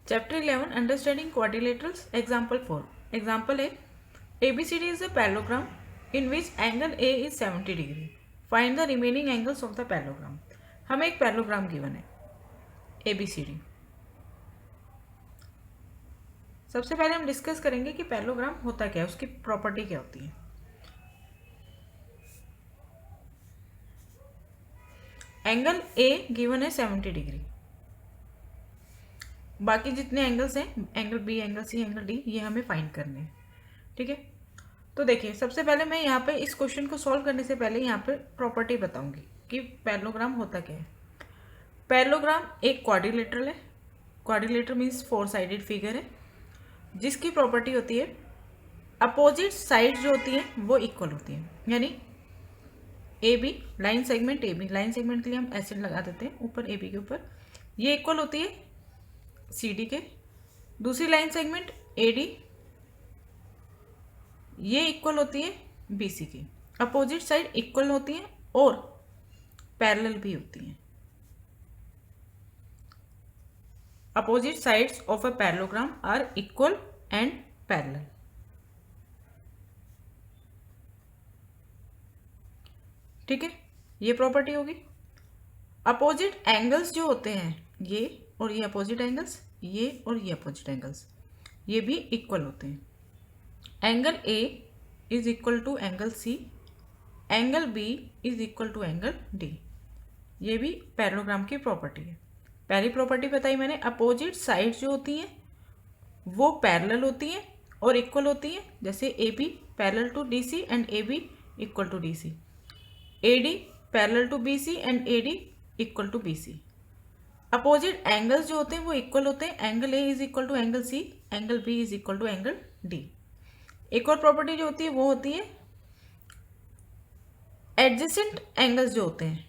Chapter 11 Understanding Quadrilaterals. Example 4. Example A. ABCD is a parallelogram in which angle A is 70 degree. Find the remaining angles of the parallelogram. हमें एक parallelogram given है ABCD. सबसे पहले हम discuss करेंगे कि parallelogram होता क्या है, उसकी प्रॉपर्टी क्या होती है. एंगल A गिवन है 70 डिग्री. बाकी जितने एंगल्स हैं, angle B, angle C, angle D, ये हमें फाइंड करने हैं. ठीक है, तो देखिए सबसे पहले मैं यहाँ पे इस क्वेश्चन को सॉल्व करने से पहले यहाँ पे प्रॉपर्टी बताऊंगी कि पैरेललोग्राम होता क्या है. पैरेललोग्राम एक क्वाड्रिलेटरल है. क्वाड्रिलेटरल मीन्स 4 साइडेड फिगर है, जिसकी प्रॉपर्टी होती है अपोजिट साइड जो होती है वो इक्वल होती है. यानी A B line segment, A B line segment के लिए हम एसिड लगा देते हैं ऊपर ए बी के ऊपर, ये इक्वल होती है सी डी के. दूसरी लाइन सेगमेंट ए डी, ये इक्वल होती है बी सी की. अपोजिट साइड इक्वल होती हैं और पैरेलल भी होती हैं. Opposite sides of a parallelogram are equal and parallel. ठीक है, ये प्रॉपर्टी होगी. अपोजिट एंगल्स जो होते हैं, ये और ये अपोजिट एंगल्स, ये और ये अपोजिट एंगल्स, ये भी इक्वल होते हैं. Angle A is equal to angle C, angle B is equal to angle D. ये भी पैरेललोग्राम की प्रॉपर्टी है. पहली प्रॉपर्टी बताई मैंने, अपोजिट साइड जो होती हैं वो पैरेलल होती हैं और इक्वल होती हैं. जैसे A B parallel to D C and A B equal to D C. A D parallel to B C and A D equal to B C. Opposite angles जो होते हैं वो इक्वल होते हैं. Angle A is equal to angle C, angle B is equal to angle D. एक और property जो होती है वो होती है एडजेसेंट एंगल्स जो होते हैं,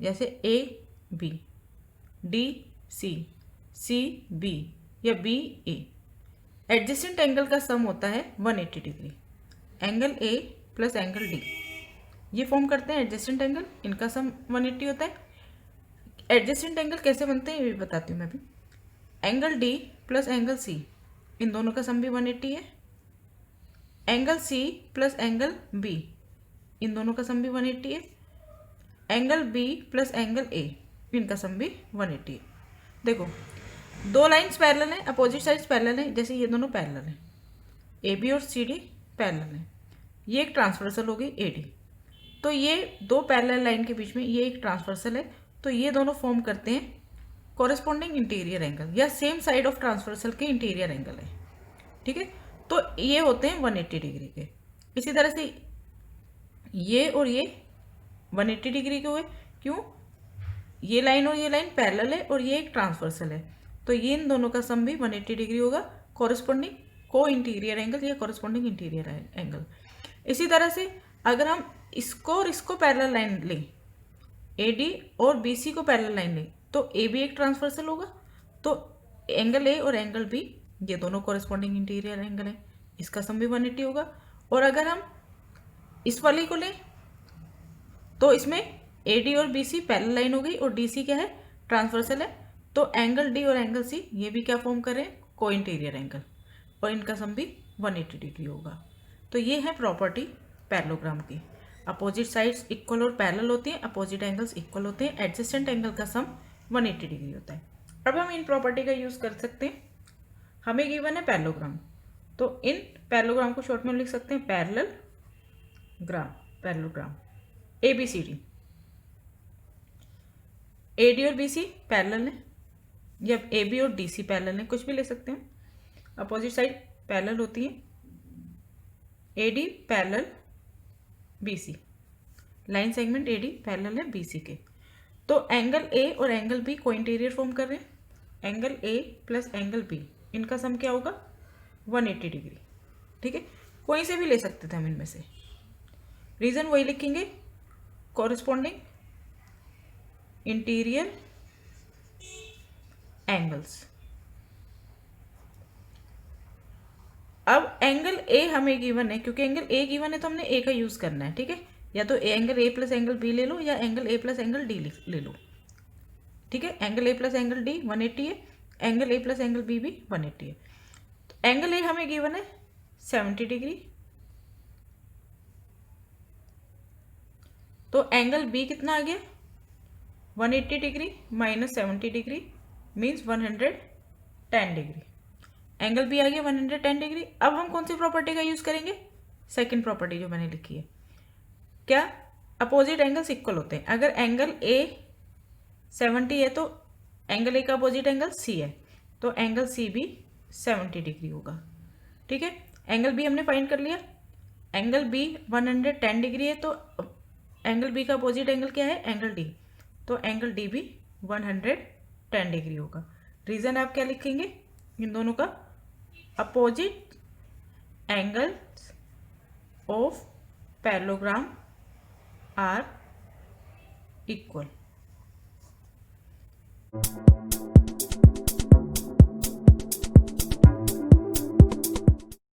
जैसे A B, D C, C B या बी ए. एडजेसेंट एंगल का सम होता है 180 degree. Angle A plus angle D ये फॉर्म करते हैं एडजेसेंट एंगल, इनका सम 180 होता है. एडजेसेंट एंगल कैसे बनते हैं ये भी बताती हूँ मैं भी. Angle D plus angle C, इन दोनों का सम भी 180 है. Angle C plus angle B, इन दोनों का सम भी 180 है. Angle B plus angle A, इनका सम भी 180 है. देखो दो लाइंस पैरेलल हैं, अपोजिट साइड्स पैरेलल हैं. जैसे ये दोनों पैरेलल हैं, ए बी और सी डी पैरेलल हैं. ये एक ट्रांसवर्सल हो गई ए डी. तो ये दो पैरेलल लाइन के बीच में ये एक ट्रांसवर्सल है, तो ये दोनों फॉर्म करते हैं कॉरेस्पॉन्डिंग इंटीरियर एंगल, या सेम साइड ऑफ ट्रांसवर्सल के इंटीरियर एंगल है. ठीक है, तो ये होते हैं 180 डिग्री के. इसी तरह से ये और ये 180 डिग्री के हुए. क्यों? ये लाइन और ये लाइन पैरेलल है और ये एक ट्रांसवर्सल है, तो ये इन दोनों का सम भी 180 डिग्री होगा. कॉरेस्पॉन्डिंग को इंटीरियर एंगल या कॉरेस्पॉन्डिंग इंटीरियर एंगल. इसी तरह से अगर हम इसको और इसको पैरेलल लाइन लें, ए डी और बी सी को पैरेलल लाइन लें, तो ए बी एक ट्रांसवर्सल होगा, तो एंगल ए और एंगल बी ये दोनों कॉरेस्पॉन्डिंग इंटीरियर एंगल है, इसका सम भी 180 होगा. और अगर हम इस वाली को लें तो इसमें ए डी और बी सी पैरेलल लाइन हो गई और डी सी क्या है, ट्रांसवर्सल है. तो एंगल डी और एंगल सी ये भी क्या फॉर्म कर रहे हैं, को इंटीरियर एंगल, और इनका सम भी 180 डिग्री होगा. तो ये है प्रॉपर्टी पैरेललोग्राम की. अपोजिट साइड्स इक्वल और पैरेलल होती हैं, अपोजिट एंगल्स इक्वल होते हैं, एडजेसेंट एंगल का सम 180 डिग्री होता है. अब हम इन प्रॉपर्टी का यूज़ कर सकते हैं. हमें गिवन है पैरेललोग्राम, तो इन पैरेललोग्राम को शॉर्ट में लिख सकते हैं parallelogram. Parallelogram A B C D, A D और बी सी पैरेलल है, या ए बी और डी सी पैरेलल है, कुछ भी ले सकते हैं. अपोजिट साइड पैरेलल होती है, A D parallel B C, line segment A D parallel है बी सी के. तो एंगल ए और एंगल बी को इंटीरियर फॉर्म कर रहे हैं. Angle A plus angle B, इनका सम क्या होगा, 180 डिग्री. ठीक है, कोई से भी ले सकते थे हम इनमें से. रीजन वही लिखेंगे, कॉरेस्पॉन्डिंग इंटीरियर एंगल्स. अब एंगल ए हमें गिवन है, क्योंकि एंगल ए गिवन है तो हमने ए का यूज़ करना है. ठीक है, या तो angle A plus angle B ले लो, या angle A plus angle D ले लो. ठीक है, angle A plus angle D 180 है, angle A plus angle B भी 180 है। तो एंगल ए हमें गिवन है 70 डिग्री, तो एंगल बी कितना आ गया 180 degree minus 70 degree means 110 degree. Angle B आ गया 110 डिग्री। अब हम कौन सी प्रॉपर्टी का यूज़ करेंगे, सेकंड प्रॉपर्टी जो मैंने लिखी है, क्या अपोजिट एंगल्स इक्वल होते हैं। अगर एंगल ए 70 है तो एंगल ए का अपोजिट एंगल सी है, तो एंगल सी भी 70 डिग्री होगा। ठीक है, एंगल बी हमने फाइंड कर लिया। एंगल बी 110 डिग्री है, तो एंगल बी का अपोजिट एंगल क्या है, एंगल डी, तो एंगल डी भी 110 डिग्री होगा। रीज़न आप क्या लिखेंगे, इन दोनों का opposite angles of parallelogram are equal.